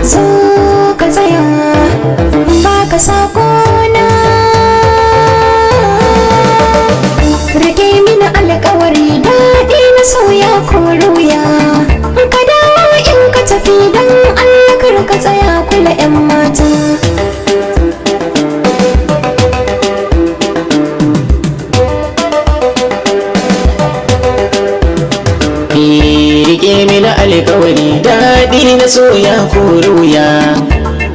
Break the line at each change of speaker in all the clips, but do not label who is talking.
zo ka tsaya ba ka sakona, rike mini alƙawari daɗi na soya ko ruya, ka dawo in ka tafi don Allah kar ka tsaya kula 'yan mata.
Rike mini alƙawari daɗi na soya ko ruya,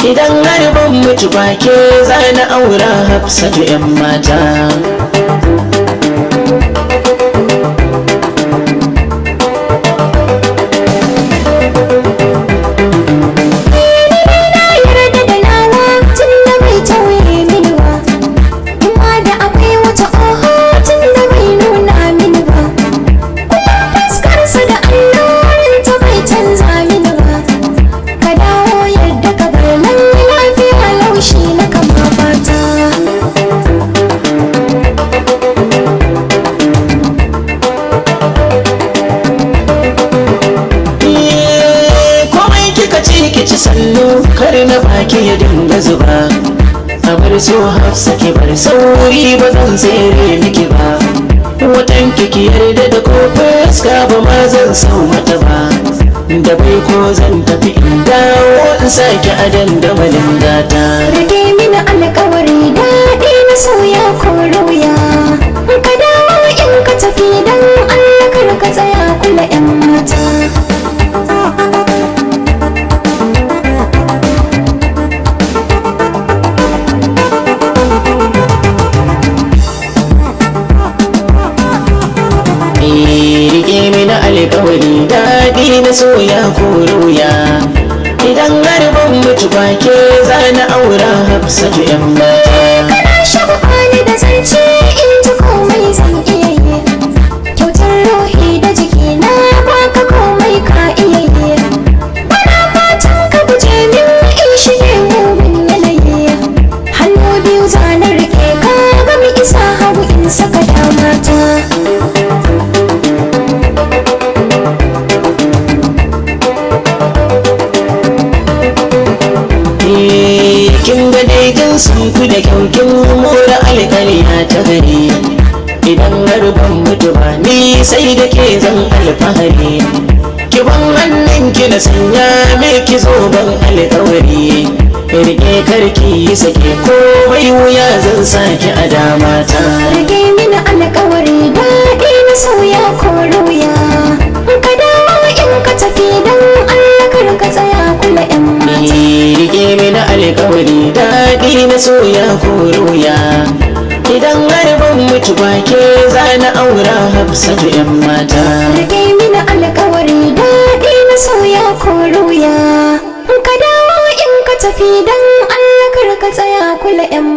idan har ban mutu ba ke za na aura Hafsatu 'yan mata. Ci sannu kar na baki ya dinga zuba, a bar so Hafsa ki bar sauri ba zan tsere miki ba, watan ki yarda da ko fuska ba ma zan sau mata ba, da bai ko zan tafi in dawo in sake a dandamalin gata.
Rike mini alƙawari daɗi na soya ko ruya, ka dawo in ka tafi don Allah kar ka tsaya kula 'yan mata.
Rike mini alƙawari daɗi na soya ko ruya, idan har ban mutu ba ke za na aura Hafsatu 'yan mata.
Kana shagwani da zance in ji komai zan iya yi, kyautar ruhi da jiki na baka komai ka iya yi, bana fatan ka guje min in shige mumin yanayi, hannu biyu za na rike ka gami isa hagu in saka damata.
Kin ga dai jinsin ku da kyaukin mora alƙarya ta gari, idan har ban mutu ba ni sai da ke zan alfahari, ki ban hannun ki na sanya me ki zo ban alƙawari, rike karki yi sake komai wuya zan saki a damata.
Rike mini alƙawari daɗi na soya ko ruya, ka dawo in ka tafi don Allah kar ka tsaya kula 'yan mata.
Rike mini alƙawari daɗi na soya ko ruya, idan har ban mutu ba ke za na aura Hafsatu 'yan mata.
Rike mini alƙawari daɗi na soya ko ruya, ka dawo in ka tafi don Allah kar ka tsaya kula 'yan